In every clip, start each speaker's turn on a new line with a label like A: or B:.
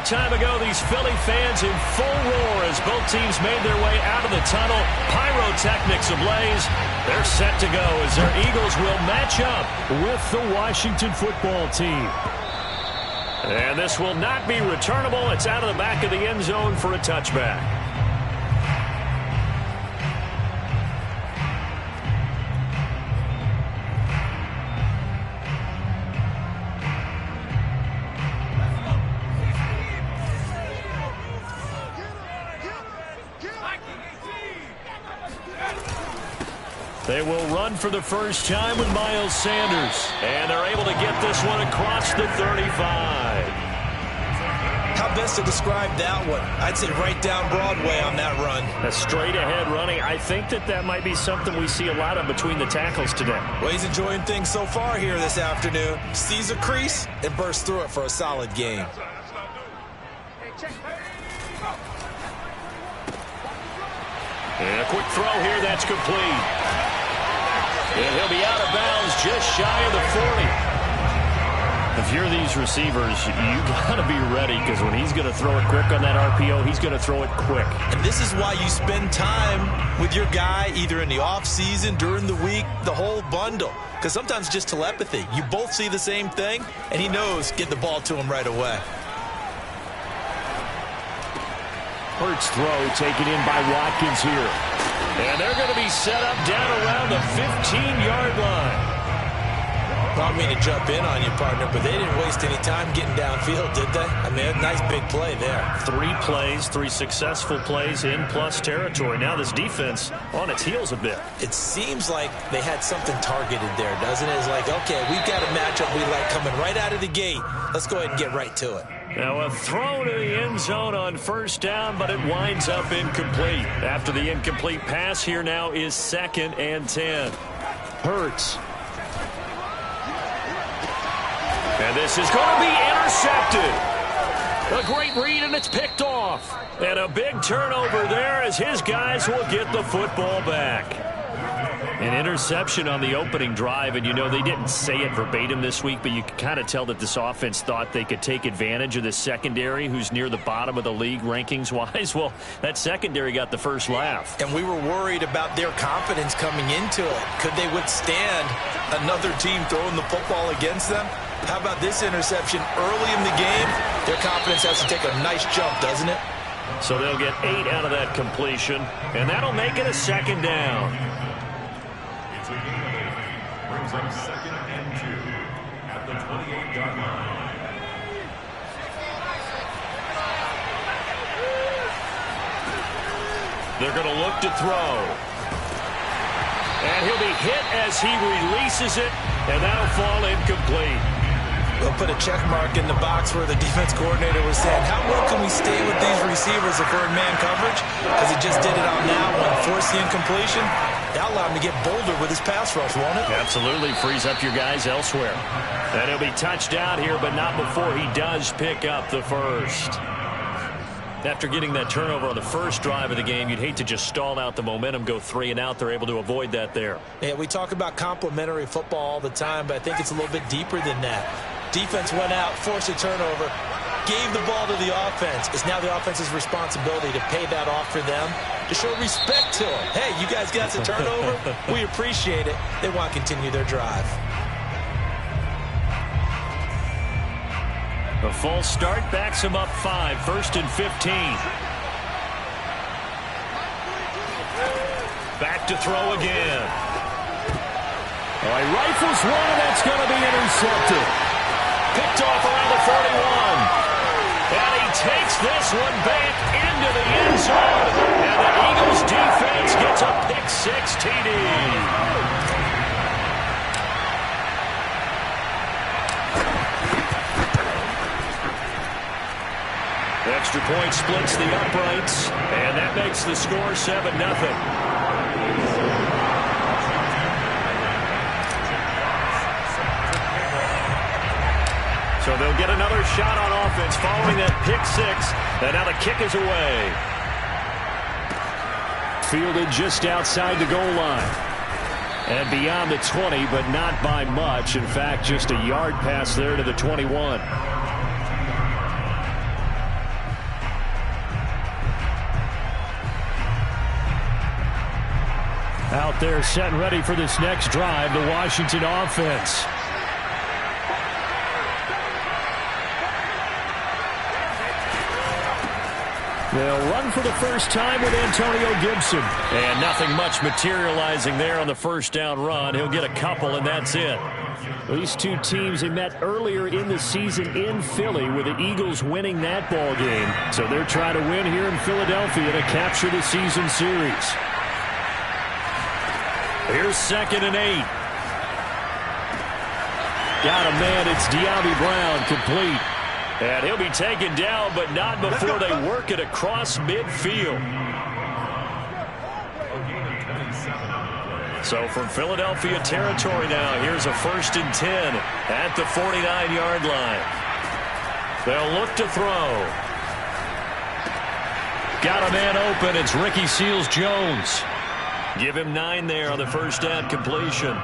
A: short time ago, these Philly fans in full roar as both teams made their way out of the tunnel. Pyrotechnics ablaze. They're set to go as their Eagles will match up with the Washington football team. And this will not be returnable. It's out of the back of the end zone for a touchback. They will run for the first time with Miles Sanders. And they're able to get this one across the 35.
B: How best to describe that one? I'd say right down Broadway on that run.
A: A straight-ahead running. I think that might be something we see a lot of between the tackles today.
B: Well, he's enjoying things so far here this afternoon. Sees a crease and bursts through it for a solid gain.
A: And a quick throw here, that's complete. And he'll be out of bounds just shy of the 40. If you're these receivers, you got to be ready because when he's going to throw it quick on that RPO, he's going to throw it quick.
B: And this is why you spend time with your guy either in the offseason, during the week, the whole bundle. Because sometimes just telepathy. You both see the same thing, and he knows get the ball to him right away.
A: Hurts throw taken in by Watkins here. And they're going to be set up down around the 15-yard line.
B: I don't mean to jump in on you, partner, but they didn't waste any time getting downfield, did they? I mean, a nice big play there.
A: 3 plays, 3 successful plays in plus territory. Now this defense on its heels a bit.
B: It seems like they had something targeted there, doesn't it? It's like, okay, we've got a matchup we like coming right out of the gate. Let's go ahead and get right to it.
A: Now a throw to the end zone on first down, but it winds up incomplete. After the incomplete pass, here now is 2nd and 10. Hurts. And this is going to be intercepted. A great read, and it's picked off. And a big turnover there as his guys will get the football back. An interception on the opening drive, and you know they didn't say it verbatim this week, but you can kind of tell that this offense thought they could take advantage of the secondary, who's near the bottom of the league rankings-wise. Well, that secondary got the first laugh.
B: And we were worried about their confidence coming into it. Could they withstand another team throwing the football against them? How about this interception early in the game? Their confidence has to take a nice jump, doesn't it?
A: So they'll get 8 out of that completion, and that'll make it a 2nd down.
C: Brings up 2nd and 2 at the 28-yard line.
A: They're going to look to throw. And he'll be hit as he releases it, and that'll fall incomplete.
B: We'll put a check mark in the box where the defense coordinator was saying, how well can we stay with these receivers if we're in man coverage? Because he just did it on that one, forced the incompletion. That'll allow him to get bolder with his pass rush, won't it?
A: Absolutely. Frees up your guys elsewhere. And he'll be touched out here, but not before he does pick up the first. After getting that turnover on the first drive of the game, you'd hate to just stall out the momentum, go 3 and out. They're able to avoid that there.
B: Yeah, we talk about complementary football all the time, but I think it's a little bit deeper than that. Defense went out, forced a turnover, gave the ball to the offense. It's now the offense's responsibility to pay that off for them, to show respect to them. Hey, you guys got the turnover. We appreciate it. They want to continue their drive.
A: A false start backs him up 5, 1st and 15. Back to throw again. Oh, he rifles one, and that's going to be intercepted. Picked off around the 41. And he takes this one back into the end zone. And the Eagles defense gets a pick-6 TD. Extra point splits the uprights, and that makes the score 7-0. So they'll get another shot on offense following that pick-6, and now the kick is away. Fielded just outside the goal line. And beyond the 20, but not by much. In fact, just a yard pass there to the 21. Out there set and ready for this next drive, the Washington offense. They'll run for the first time with Antonio Gibson. And nothing much materializing there on the first down run. He'll get a couple, and that's it. These two teams, they met earlier in the season in Philly with the Eagles winning that ball game. So they're trying to win here in Philadelphia to capture the season series. Here's 2nd and 8. Got a man. It's De'Ami Brown, complete. And he'll be taken down, but not before they work it across midfield. So from Philadelphia territory now, here's a 1st and 10 at the 49-yard line. They'll look to throw. Got a man open. It's Ricky Seals-Jones. Give him 9 there on the first down completion.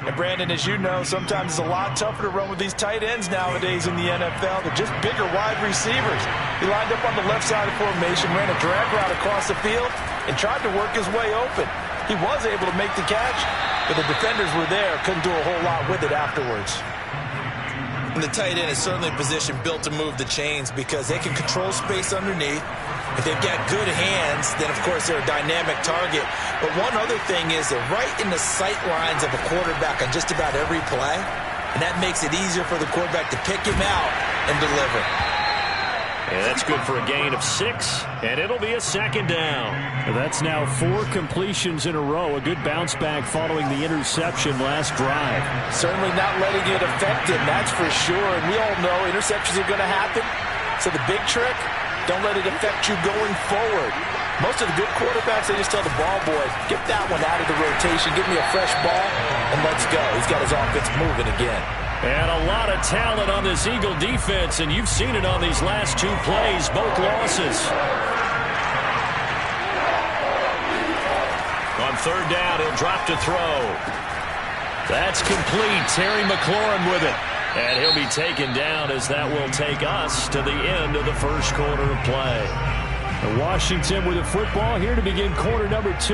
B: And Brandon, as you know, sometimes it's a lot tougher to run with these tight ends nowadays in the NFL. They're just bigger wide receivers. He lined up on the left side of formation, ran a drag route across the field, and tried to work his way open. He was able to make the catch, but the defenders were there. Couldn't do a whole lot with it afterwards. And the tight end is certainly a position built to move the chains because they can control space underneath. If they've got good hands, then, of course, they're a dynamic target. But one other thing is they're right in the sight lines of a quarterback on just about every play, and that makes it easier for the quarterback to pick him out and deliver.
A: And that's good for a gain of 6, and it'll be a 2nd down. That's now 4 completions in a row. A good bounce back following the interception last drive.
B: Certainly not letting it affect him, that's for sure. And we all know interceptions are going to happen. So the big trick, don't let it affect you going forward. Most of the good quarterbacks, they just tell the ball boy, get that one out of the rotation, give me a fresh ball, and let's go. He's got his offense moving again.
A: And a lot of talent on this Eagle defense, and you've seen it on these last 2 plays, both losses. On 3rd down, he'll drop to throw. That's complete. Terry McLaurin with it. And he'll be taken down as that will take us to the end of the first quarter of play. Washington with the football here to begin quarter number 2.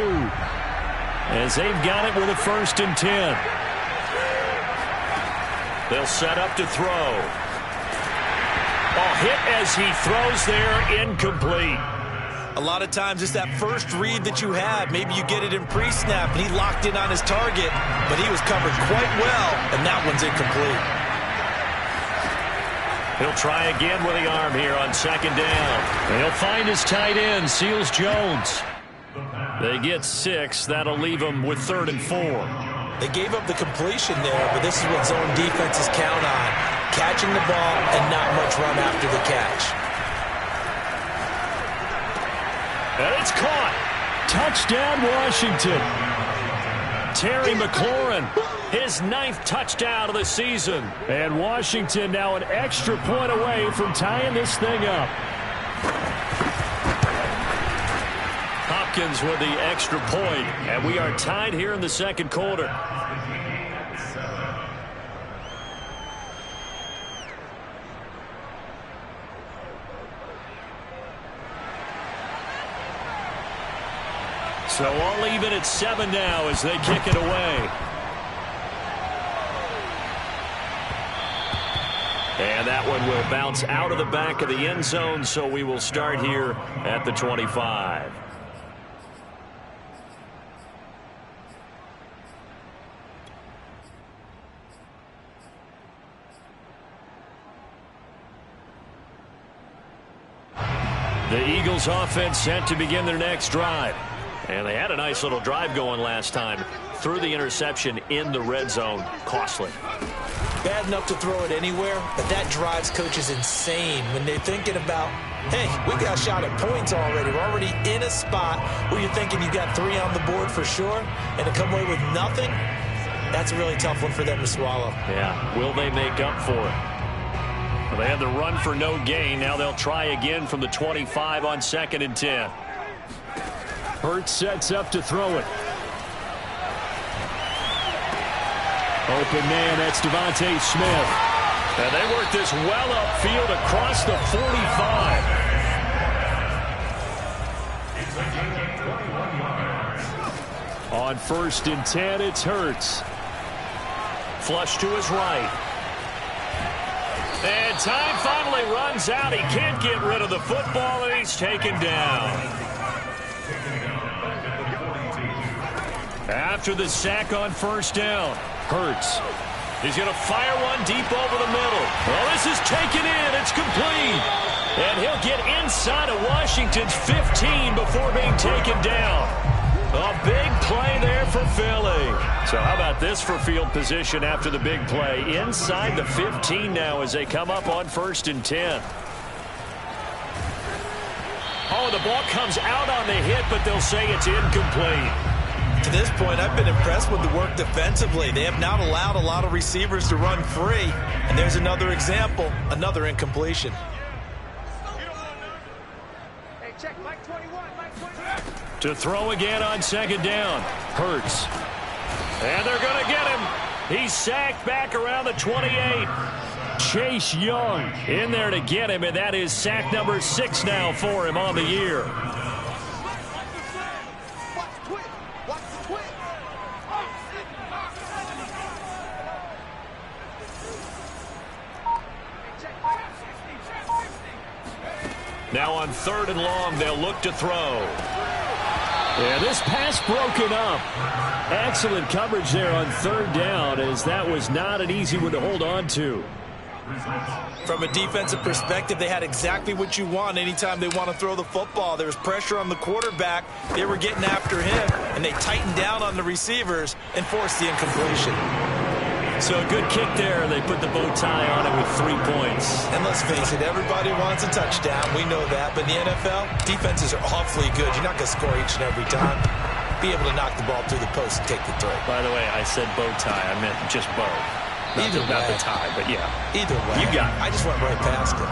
A: As they've got it with a 1st and 10. They'll set up to throw. Ball hit as he throws there, incomplete.
B: A lot of times it's that first read that you have. Maybe you get it in pre-snap, and he locked in on his target, but he was covered quite well, and that one's incomplete.
A: He'll try again with the arm here on 2nd down. And he'll find his tight end, Seals-Jones. They get 6. That'll leave him with 3rd and 4.
B: They gave up the completion there, but this is what zone defenses count on. Catching the ball and not much run after the catch.
A: And it's caught. Touchdown, Washington. Terry McLaurin, his 9th touchdown of the season. And Washington now an extra point away from tying this thing up. Hopkins with the extra point, and we are tied here in the 2nd quarter. So all even at 7 now as they kick it away. And that one will bounce out of the back of the end zone, so we will start here at the 25. The Eagles offense set to begin their next drive. And they had a nice little drive going last time. Threw the interception in the red zone. Costly.
B: Bad enough to throw it anywhere, but that drives coaches insane when they're thinking about, hey, we got a shot at points already. We're already in a spot where you're thinking you got 3 on the board for sure, and to come away with nothing, that's a really tough one for them to swallow.
A: Yeah, will they make up for it? Well, they had the run for no gain. Now they'll try again from the 25 on 2nd and 10. Hurts sets up to throw it. Open man, that's Devontae Smith. And they work this well upfield across the 45. On 1st and 10, it's Hurts. Flush to his right. And time finally runs out. He can't get rid of the football, and he's taken down. After the sack on 1st down, Hurts. He's going to fire one deep over the middle. Well, this is taken in. It's complete. And he'll get inside of Washington's 15 before being taken down. A big play there for Philly. So how about this for field position after the big play? Inside the 15 now as they come up on 1st and 10. Oh, the ball comes out on the hit, but they'll say it's incomplete.
B: To this point, I've been impressed with the work defensively. They have not allowed a lot of receivers to run free. And there's another example, another incompletion.
A: To throw again on 2nd down. Hurts. And they're going to get him. He's sacked back around the 28. Chase Young in there to get him, and that is sack number 6 now for him on the year. Now on 3rd and long, they'll look to throw. Yeah, this pass broken up. Excellent coverage there on 3rd down, as that was not an easy one to hold on to.
B: From a defensive perspective, they had exactly what you want anytime they want to throw the football. There was pressure on the quarterback. They were getting after him, and they tightened down on the receivers and forced the incompletion.
A: So a good kick there. They put the bow tie on it with 3 points.
B: And let's face it, everybody wants a touchdown. We know that. But in the NFL, defenses are awfully good. You're not going to score each and every time. Be able to knock the ball through the post and take the throw.
A: By the way, I said bow tie. I meant just bow. Not the tie, but yeah.
B: Either way.
A: You got it.
B: I just went right past it.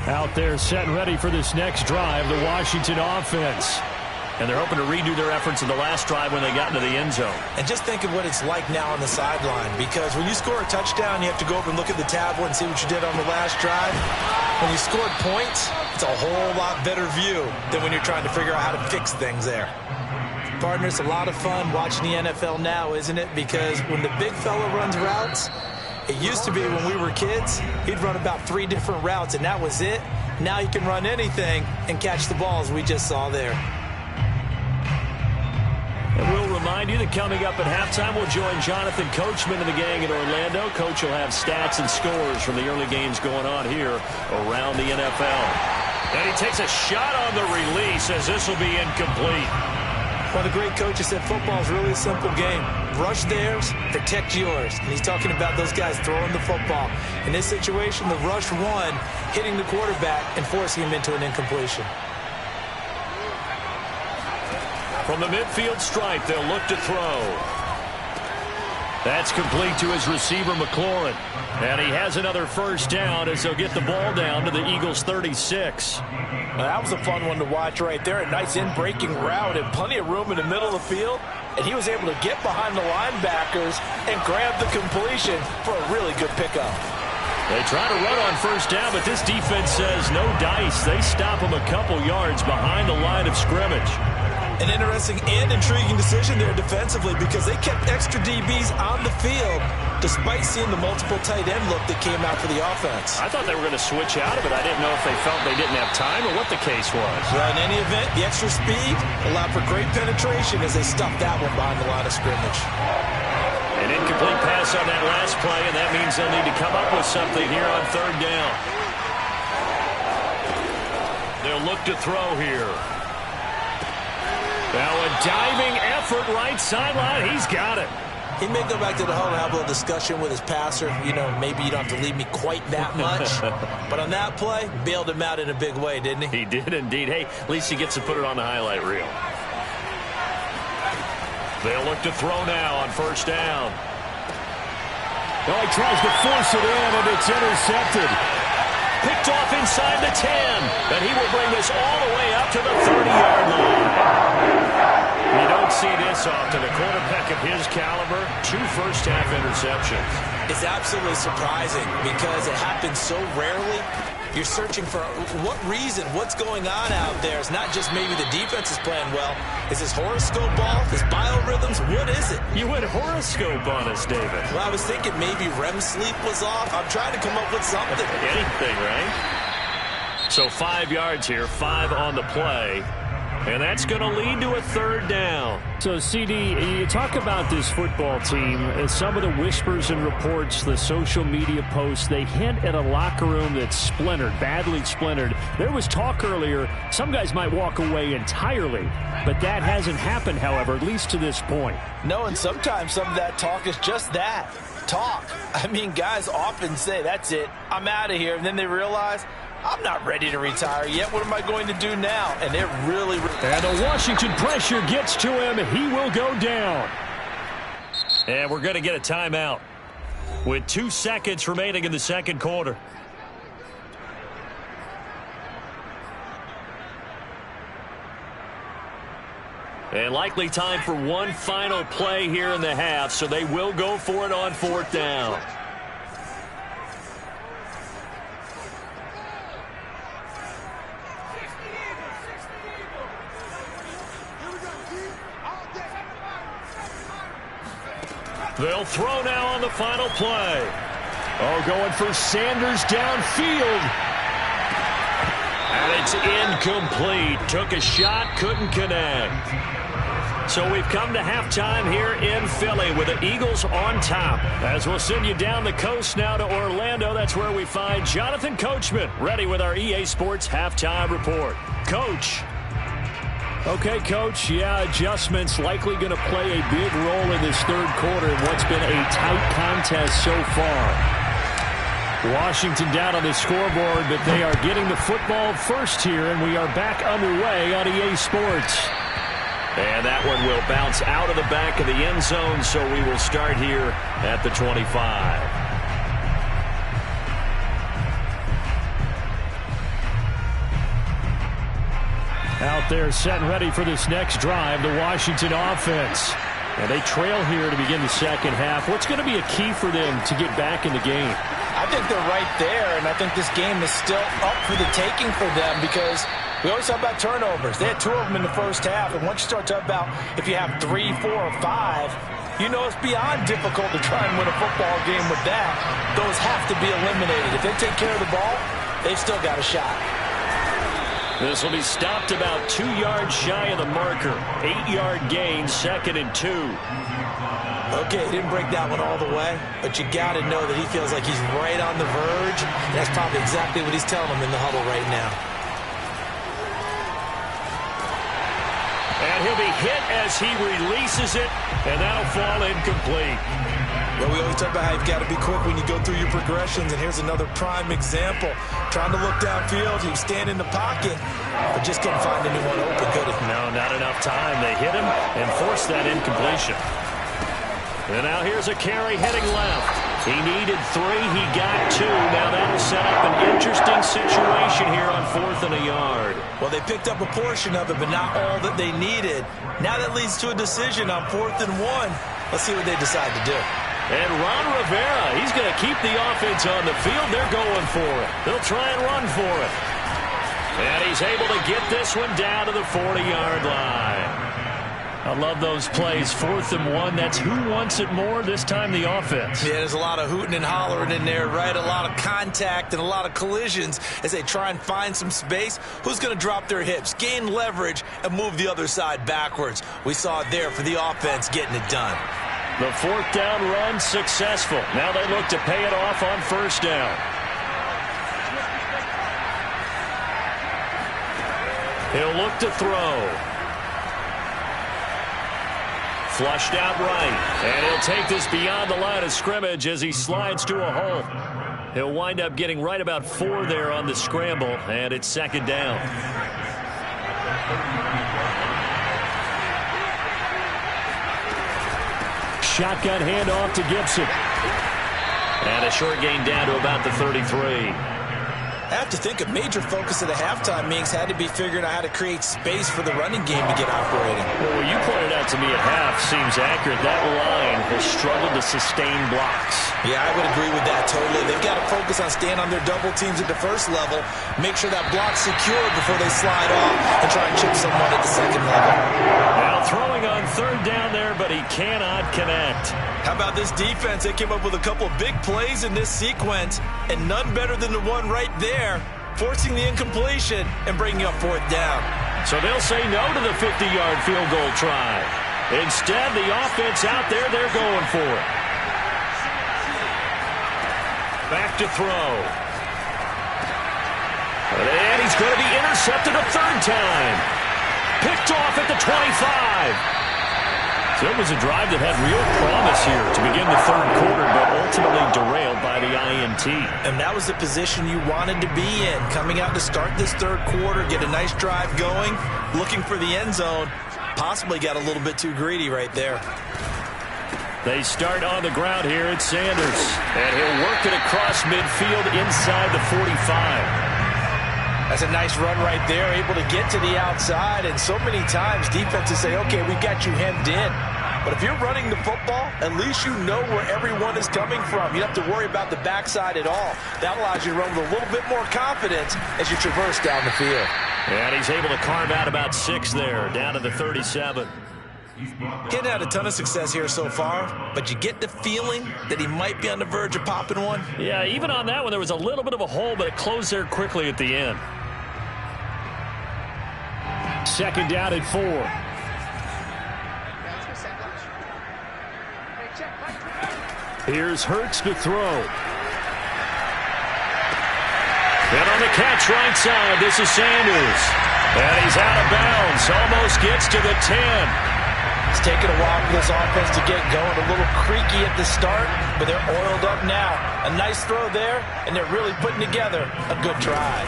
A: Out there set and ready for this next drive, the Washington offense. And they're hoping to redo their efforts in the last drive when they got into the end zone.
B: And just think of what it's like now on the sideline, because when you score a touchdown, you have to go over and look at the tablet and see what you did on the last drive. When you scored points, it's a whole lot better view than when you're trying to figure out how to fix things there. Partner, it's a lot of fun watching the NFL now, isn't it? Because when the big fella runs routes, it used to be when we were kids, he'd run about 3 different routes, and that was it. Now he can run anything and catch the balls we just saw there.
A: And we'll remind you that coming up at halftime, we'll join Jonathan Coachman and the gang in Orlando. Coach will have stats and scores from the early games going on here around the NFL. And he takes a shot on the release as this will be incomplete.
B: One of the great coaches said football is really a simple game. Rush theirs, protect yours. And he's talking about those guys throwing the football. In this situation, the rush one, hitting the quarterback and forcing him into an incompletion.
A: From the midfield stripe, they'll look to throw. That's complete to his receiver, McLaurin. And he has another 1st down as they'll get the ball down to the Eagles' 36.
B: Now, that was a fun one to watch right there. A nice in-breaking route and plenty of room in the middle of the field. And he was able to get behind the linebackers and grab the completion for a really good pickup.
A: They try to run on 1st down, but this defense says no dice. They stop him a couple yards behind the line of scrimmage.
B: An interesting and intriguing decision there defensively, because they kept extra DBs on the field despite seeing the multiple tight end look that came out for the offense.
A: I thought they were going to switch out of it. I didn't know if they felt they didn't have time or what the case was.
B: Well, in any event, the extra speed allowed for great penetration as they stuffed that one behind the line of scrimmage.
A: An incomplete pass on that last play, and that means they'll need to come up with something here on 3rd down. They'll look to throw here. Now a diving effort right sideline. He's got it.
B: He may go back to the huddle and have a little discussion with his passer. You know, maybe you don't have to leave me quite that much. But on that play, bailed him out in a big way, didn't he?
A: He did indeed. Hey, at least he gets to put it on the highlight reel. They'll look to throw now on 1st down.
D: Well, he tries to force it in, and it's intercepted.
A: Picked off inside the 10, and he will bring this all the way up to the 30-yard line. You don't see this often. A quarterback of his caliber, 2 first-half interceptions.
B: is absolutely surprising because it happens so rarely. You're searching for what reason, what's going on out there. It's not just maybe the defense is playing well. Is this horoscope ball? Is biorhythms? What is it?
A: You went horoscope on us, David.
B: Well, I was thinking maybe REM sleep was off. I'm trying to come up with something.
A: Anything, right? So 5 yards here, 5 on the play. And that's going to lead to a third down.
D: So, CD, you talk about this football team, some of the whispers and reports, the social media posts, they hint at a locker room that's splintered, badly splintered. There was talk earlier, some guys might walk away entirely, but that hasn't happened, however, at least to this point.
B: No, and sometimes some of that talk is just that, talk. I mean, guys often say, that's it, I'm out of here, and then they realize, I'm not ready to retire yet. What am I going to do now? And it really...
D: And the Washington pressure gets to him. He will go down.
A: And we're going to get a timeout with 2 seconds remaining in the second quarter. And likely time for one final play here in the half, so they will go for it on 4th down. They'll throw now on the final play.
D: Oh, going for Sanders downfield.
A: And it's incomplete. Took a shot, couldn't connect. So we've come to halftime here in Philly with the Eagles on top. As we'll send you down the coast now to Orlando, that's where we find Jonathan Coachman ready with our EA Sports halftime report. Coach.
D: Okay, Coach, yeah, adjustments likely going to play a big role in this third quarter in what's been a tight contest so far. Washington down on the scoreboard, but they are getting the football first here, and we are back underway on EA Sports.
A: And that one will bounce out of the back of the end zone, so we will start here at the 25.
D: Out there set and ready for this next drive, the Washington offense. And they trail here to begin the second half. What's going to be a key for them to get back in the game?
B: I think they're right there, and I think this game is still up for the taking for them because we always talk about turnovers. They had 2 of them in the first half, and once you start talking about if you have 3, 4, or 5, you know it's beyond difficult to try and win a football game with that. Those have to be eliminated. If they take care of the ball, they've still got a shot.
A: This will be stopped about 2 yards shy of the marker. 8-yard gain, 2nd and 2.
B: Okay, he didn't break that one all the way, but you got to know that he feels like he's right on the verge. That's probably exactly what he's telling them in the huddle right now.
A: And he'll be hit as he releases it, and that'll fall incomplete.
B: Well, we always talk about how you've got to be quick when you go through your progressions, and here's another prime example. Trying to look downfield, he was standing in the pocket, but just couldn't find anyone open, could he?
A: No, not enough time. They hit him and forced that incompletion. And now here's a carry heading left. He needed 3, he got 2. Now that'll set up an interesting situation here on 4th and a yard.
B: Well, they picked up a portion of it, but not all that they needed. Now that leads to a decision on 4th and 1. Let's see what they decide to do.
A: And Ron Rivera, he's going to keep the offense on the field. They're going for it. They'll try and run for it. And he's able to get this one down to the 40-yard line.
D: I love those plays. 4th and 1. That's who wants it more, this time the offense.
B: Yeah, there's a lot of hooting and hollering in there, right? A lot of contact and a lot of collisions as they try and find some space. Who's going to drop their hips, gain leverage, and move the other side backwards? We saw it there for the offense getting it done.
A: The 4th down run successful. Now they look to pay it off on 1st down. He'll look to throw. Flushed out right. And he'll take this beyond the line of scrimmage as he slides to a hole. He'll wind up getting right about 4 there on the scramble, and it's 2nd down.
D: Shotgun handoff to Gibson.
A: And a short gain down to about the 33.
B: I have to think a major focus of the halftime meetings had to be figuring out how to create space for the running game to get operating.
D: Well, what you pointed out to me at half seems accurate. That line has struggled to sustain blocks.
B: Yeah, I would agree with that totally. They've got to focus on staying on their double teams at the first level, make sure that block's secure before they slide off and try and chip someone at the second level.
D: Now throwing on third down there, but he cannot connect.
B: How about this defense? They came up with a couple big plays in this sequence, and none better than the one right there, forcing the incompletion and bringing up fourth down.
D: So they'll say no to the 50-yard field goal try. Instead, the offense out there, they're going for it. Back to throw. And he's going to be intercepted a third time. Picked off at the 25. So it was a drive that had real promise here to begin the third quarter, but ultimately derailed by the INT.
B: And that was the position you wanted to be in, coming out to start this third quarter, get a nice drive going, looking for the end zone. Possibly got a little bit too greedy right there.
D: They start on the ground here at Sanders, and he'll work it across midfield inside the 45.
B: That's a nice run right there, able to get to the outside, and so many times defenses say, okay, we've got you hemmed in. But if you're running the football, at least you know where everyone is coming from. You don't have to worry about the backside at all. That allows you to run with a little bit more confidence as you traverse down the field.
D: And he's able to carve out about 6 there, down to the 37.
B: Hadn't had a ton of success here so far, but you get the feeling that he might be on the verge of popping one.
D: Yeah, even on that one, there was a little bit of a hole, but it closed there quickly at the end. Second down at 4. Here's Hurts to throw. And on the catch right side, this is Sanders. And he's out of bounds, almost gets to the 10.
B: It's taken a while for this offense to get going. A little creaky at the start, but they're oiled up now. A nice throw there, and they're really putting together a good drive.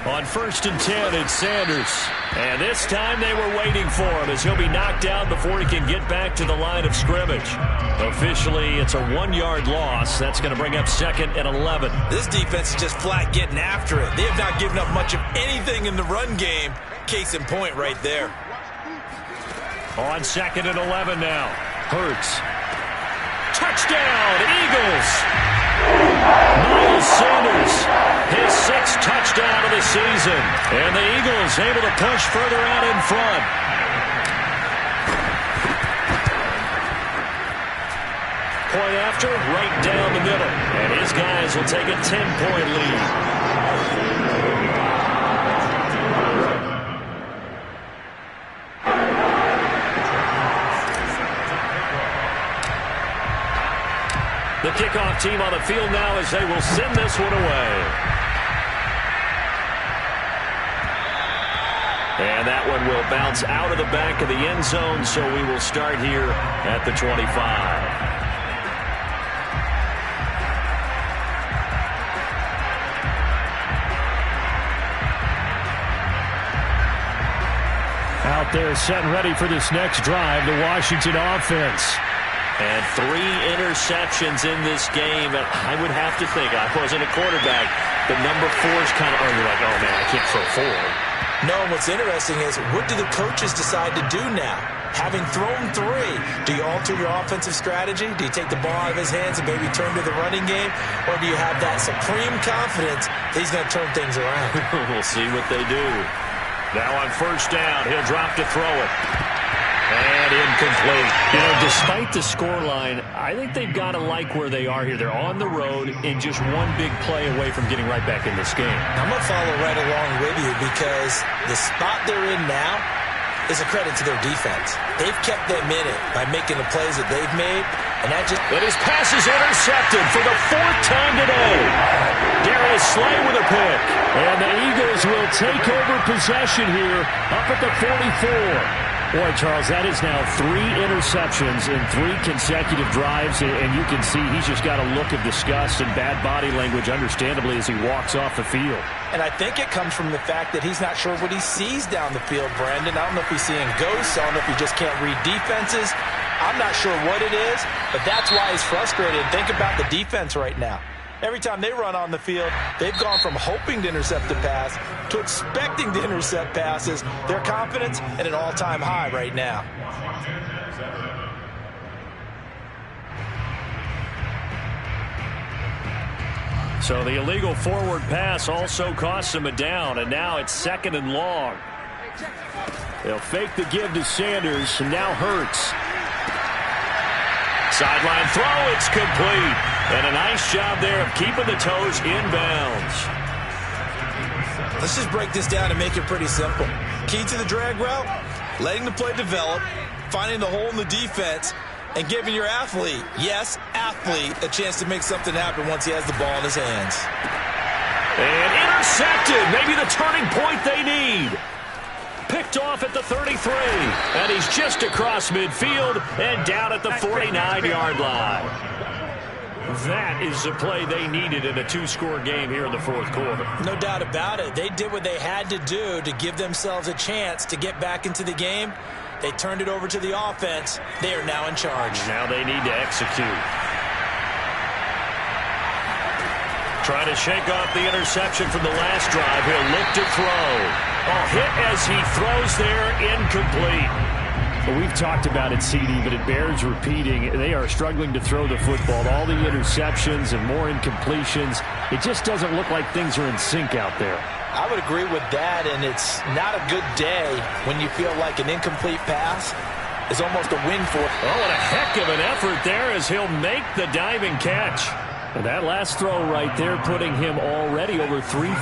D: On 1st and 10, it's Sanders. And this time they were waiting for him as he'll be knocked down before he can get back to the line of scrimmage. Officially, it's a 1-yard loss. That's going to bring up 2nd and 11.
B: This defense is just flat getting after it. They have not given up much of anything in the run game. Case in point right there.
D: On 2nd and 11 now. Hurts. Touchdown, Eagles! Miles Sanders, his 6th touchdown of the season. And the Eagles able to push further out in front. Point after, right down the middle. And his guys will take a 10-point lead. The kickoff team on the field now as they will send this one away. And that one will bounce out of the back of the end zone, so we will start here at the 25. Out there set and ready for this next drive, the Washington offense. And 3 interceptions in this game. And I would have to think, I wasn't a quarterback, the number 4 is kind of, you're like, oh, man, I can't throw 4.
B: No, what's interesting is, what do the coaches decide to do now? Having thrown 3, do you alter your offensive strategy? Do you take the ball out of his hands and maybe turn to the running game? Or do you have that supreme confidence that he's going to turn things around?
D: We'll see what they do. Now on 1st down, he'll drop to throw it. And incomplete. You know, despite the scoreline, I think they've got to like where they are here. They're on the road and just one big play away from getting right back in this game.
B: I'm going to follow right along with you because the spot they're in now is a credit to their defense. They've kept them in it by making the plays that they've made. And
D: his pass is intercepted for the 4th time today. Darius Slay with a pick. And the Eagles will take over possession here up at the 44. Boy, Charles, that is now 3 interceptions in 3 consecutive drives, and you can see he's just got a look of disgust and bad body language, understandably, as he walks off the field.
B: And I think it comes from the fact that he's not sure what he sees down the field, Brandon. I don't know if he's seeing ghosts. I don't know if he just can't read defenses. I'm not sure what it is, but that's why he's frustrated. Think about the defense right now. Every time they run on the field, they've gone from hoping to intercept the pass to expecting to intercept passes. Their confidence at an all-time high right now.
D: So the illegal forward pass also costs him a down, and now it's 2nd and long. They'll fake the give to Sanders, and now Hurts.
A: Sideline throw, it's complete. And a nice job there of keeping the toes inbounds.
B: Let's just break this down and make it pretty simple. Key to the drag route, letting the play develop, finding the hole in the defense, and giving your athlete, yes, athlete, a chance to make something happen once he has the ball in his hands.
A: And intercepted. Maybe the turning point they need. Picked off at the 33. And he's just across midfield and down at the 49-yard line. That is the play they needed in a 2-score game here in the 4th quarter.
B: No doubt about it. They did what they had to do to give themselves a chance to get back into the game. They turned it over to the offense. They are now in charge.
A: Now they need to execute. Trying to shake off the interception from the last drive. He'll look to throw. Oh, hit as he throws there, incomplete.
D: Well, we've talked about it, CD, but it bears repeating. They are struggling to throw the football. All the interceptions and more incompletions. It just doesn't look like things are in sync out there.
B: I would agree with that, and it's not a good day when you feel like an incomplete pass is almost a win for it.
A: Oh, and a heck of an effort there as he'll make the diving catch.
D: And that last throw right there putting him already over 3,000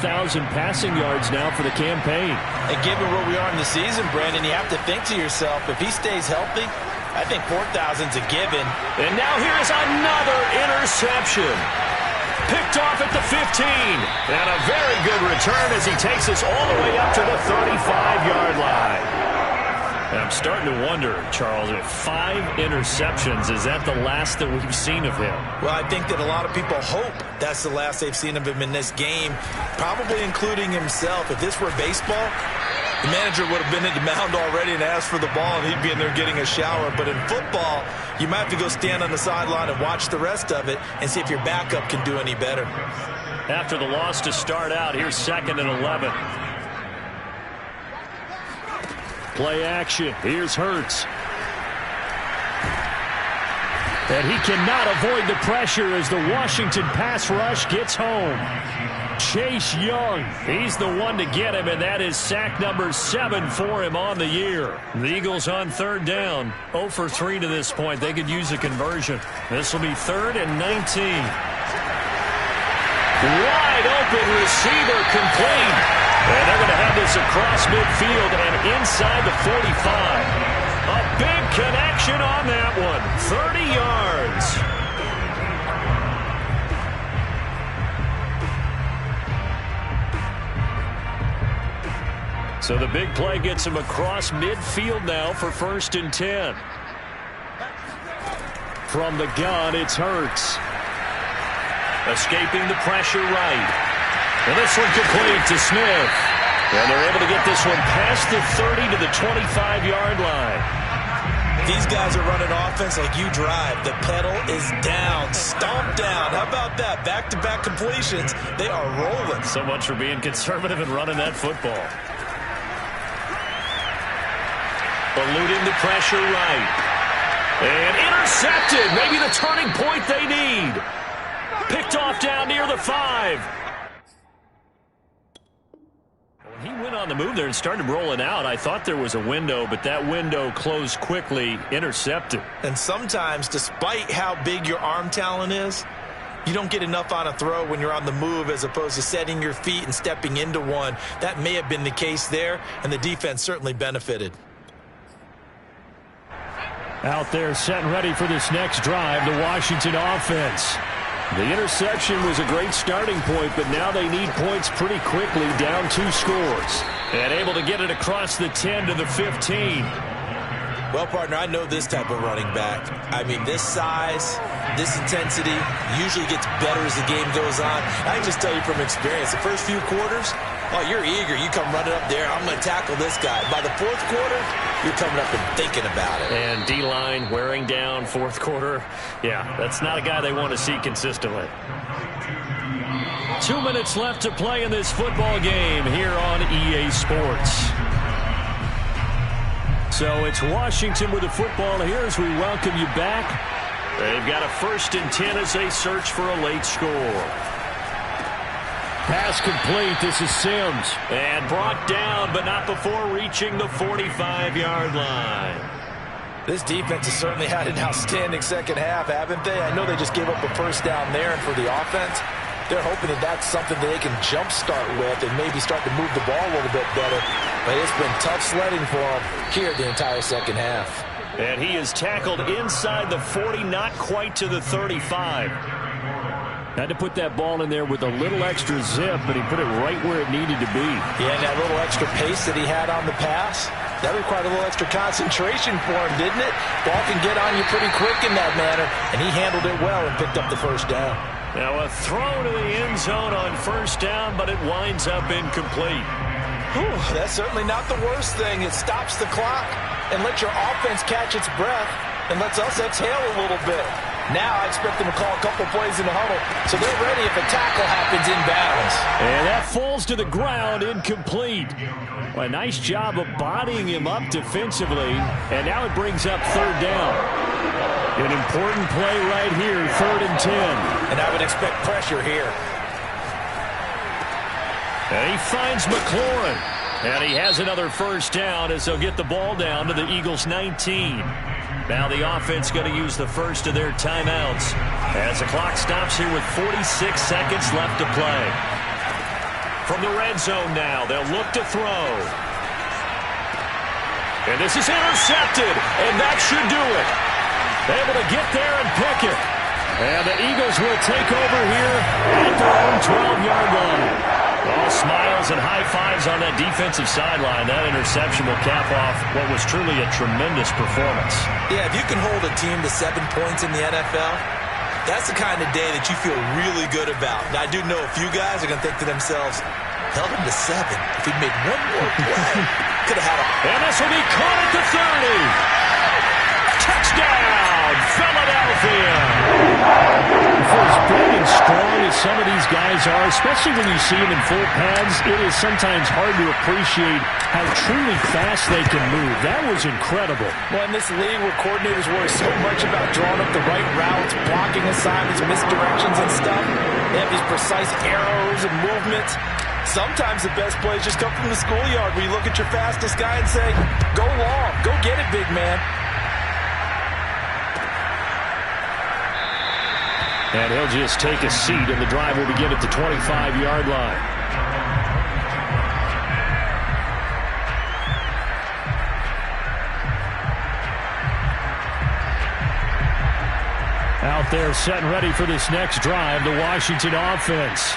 D: passing yards now for the campaign.
B: And given where we are in the season, Brandon, you have to think to yourself, if he stays healthy, I think 4,000's a given.
A: And now here's another interception. Picked off at the 15. And a very good return as he takes us all the way up to the 35-yard line. And I'm starting to wonder, Charles, if 5 interceptions, is that the last that we've seen of him?
B: Well, I think that a lot of people hope that's the last they've seen of him in this game, probably including himself. If this were baseball, the manager would have been at the mound already and asked for the ball, and he'd be in there getting a shower. But in football, you might have to go stand on the sideline and watch the rest of it and see if your backup can do any better.
A: After the loss to start out, here's 2nd and 11.
D: Play action. Here's Hurts. And he cannot avoid the pressure as the Washington pass rush gets home. Chase Young, he's the one to get him, and that is sack number 7 for him on the year.
A: The Eagles on 3rd down. 0 for 3 to this point. They could use a conversion. This will be 3rd and 19. Wide open receiver complete. And they're going to have this across midfield and inside the 45. A big connection on that one. 30 yards. So the big play gets him across midfield now for 1st and 10.
D: From the gun, it's Hurts.
A: Escaping the pressure right. And this one complete to Smith. And they're able to get this one past the 30 to the 25-yard line.
B: These guys are running offense like you drive. The pedal is down, stomp down. How about that? Back-to-back completions. They are rolling.
A: So much for being conservative and running that football. Eluding the pressure right. And intercepted. Maybe the turning point they need. Picked off down near the 5. He went on the move there and started rolling out. I thought there was a window, but that window closed quickly, intercepted.
B: And sometimes, despite how big your arm talent is, you don't get enough on a throw when you're on the move as opposed to setting your feet and stepping into one. That may have been the case there, and the defense certainly benefited.
D: Out there set and ready for this next drive, the Washington offense. The interception was a great starting point, but now they need points pretty quickly, down 2 scores.
A: And able to get it across the 10 to the 15.
B: Well, partner, I know this type of running back. I mean, this size, this intensity usually gets better as the game goes on. I can just tell you from experience, the first few quarters, Oh, you're eager. You come running up there. I'm going to tackle this guy. By the fourth quarter, you're coming up and thinking about it.
A: And D-line wearing down fourth quarter. Yeah, that's not a guy they want to see consistently.
D: 2 minutes left to play in this football game here on EA Sports. So it's Washington with the football here as we welcome you back.
A: They've got a 1st and 10 as they search for a late score.
D: Pass complete. This is Sims.
A: And brought down, but not before reaching the 45-yard line.
B: This defense has certainly had an outstanding second half, haven't they? I know they just gave up a first down there, and for the offense, they're hoping that that's something that they can jumpstart with and maybe start to move the ball a little bit better. But it's been tough sledding for them here the entire second half.
A: And he is tackled inside the 40, not quite to the 35.
D: Had to put that ball in there with a little extra zip, but he put it right where it needed to be.
B: Yeah, and that little extra pace that he had on the pass, that required a little extra concentration for him, didn't it? Ball can get on you pretty quick in that manner, and he handled it well and picked up the first down.
A: Now a throw to the end zone on first down, but it winds up incomplete.
B: Whew, that's certainly not the worst thing. It stops the clock and lets your offense catch its breath and lets us exhale a little bit. Now I expect them to call a couple plays in the huddle, so they're ready if a tackle happens in bounds.
D: And that falls to the ground, incomplete. Well, a nice job of bodying him up defensively, and now it brings up 3rd down. An important play right here, 3rd and 10.
B: And I would expect pressure here.
A: And he finds McLaurin. And he has another first down as they'll get the ball down to the Eagles' 19. Now the offense going to use the first of their timeouts as the clock stops here with 46 seconds left to play. From the red zone now, they'll look to throw. And this is intercepted, and that should do it. Able to get there and pick it. And the Eagles will take over here at their own 12-yard line. All smiles and high fives on that defensive sideline. That interception will cap off what was truly a tremendous performance.
B: Yeah, if you can hold a team to 7 points in the NFL, that's the kind of day that you feel really good about. Now, I do know a few guys are going to think to themselves, held him to 7. If he'd made one more play, could have had a...
A: And this will be caught at the 30. Touchdown, Philadelphia!
D: For as big and strong as some of these guys are, especially when you see them in full pads, it is sometimes hard to appreciate how truly fast they can move. That was incredible.
B: Well, in this league where coordinators worry so much about drawing up the right routes, blocking assignments, misdirections and stuff, they have these precise arrows and movements. Sometimes the best plays just come from the schoolyard where you look at your fastest guy and say, go long, go get it, big man.
D: And he'll just take a seat, and the drive will begin at the 25-yard line. Out there set and ready for this next drive, the Washington offense.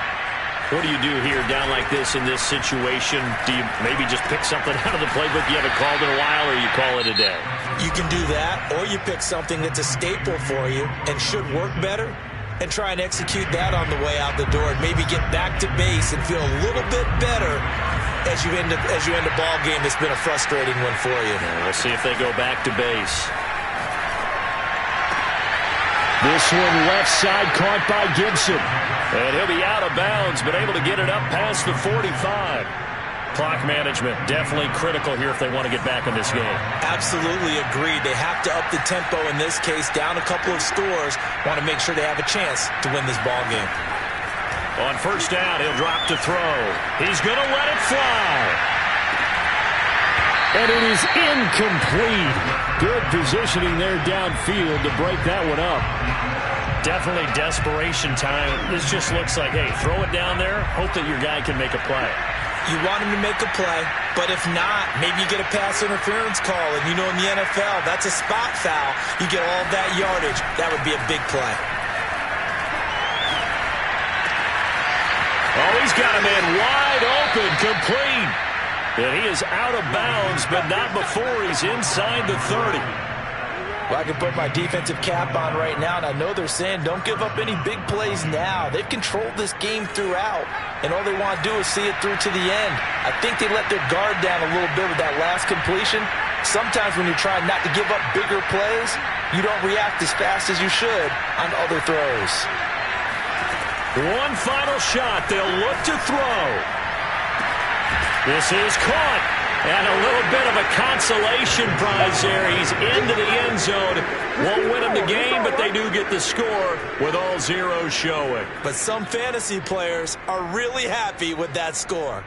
A: What do you do here down like this in this situation? Do you maybe just pick something out of the playbook you haven't called in a while, or you call it a day?
B: You can do that, or you pick something that's a staple for you and should work better, and try and execute that on the way out the door and maybe get back to base and feel a little bit better as you end a ball game that's been a frustrating one for you.
A: We'll see if they go back to base.
D: This one left side caught by Gibson.
A: And he'll be out of bounds, but able to get it up past the 45. Clock management definitely critical here if they want to get back in this game.
B: Absolutely agreed. They have to up the tempo in this case, down a couple of scores. Want to make sure they have a chance to win this ball game.
A: On first down, he'll drop to throw. He's going to let it fly.
D: And it is incomplete. Good positioning there downfield to break that one up.
A: Definitely desperation time. This just looks like, hey, throw it down there, hope that your guy can make a play.
B: You want him to make a play, but if not, maybe you get a pass interference call. And you know in the NFL, that's a spot foul. You get all that yardage. That would be a big play.
A: Oh, he's got a man wide open, complete. And he is out of bounds, but not before he's inside the 30.
B: Well, I can put my defensive cap on right now, and I know they're saying don't give up any big plays now. They've controlled this game throughout, and all they want to do is see it through to the end. I think they let their guard down a little bit with that last completion. Sometimes when you're trying not to give up bigger plays, you don't react as fast as you should on other throws.
A: One final shot. They'll look to throw. This is caught. And a little bit of a consolation prize there. He's into the end zone. Won't win them the game, but they do get the score with all zeros showing.
B: But some fantasy players are really happy with that score.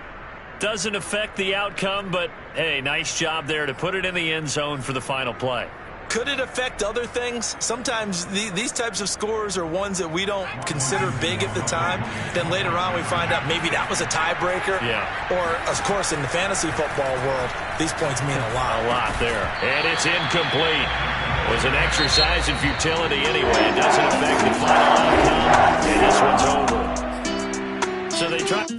A: Doesn't affect the outcome, but, hey, nice job there to put it in the end zone for the final play.
B: Could it affect other things? Sometimes these types of scores are ones that we don't consider big at the time. Then later on we find out maybe that was a tiebreaker.
A: Yeah.
B: Or, of course, in the fantasy football world, these points mean a lot.
A: A lot there. And it's incomplete. It was an exercise in futility anyway. It doesn't affect the final outcome. And this one's over. So they try...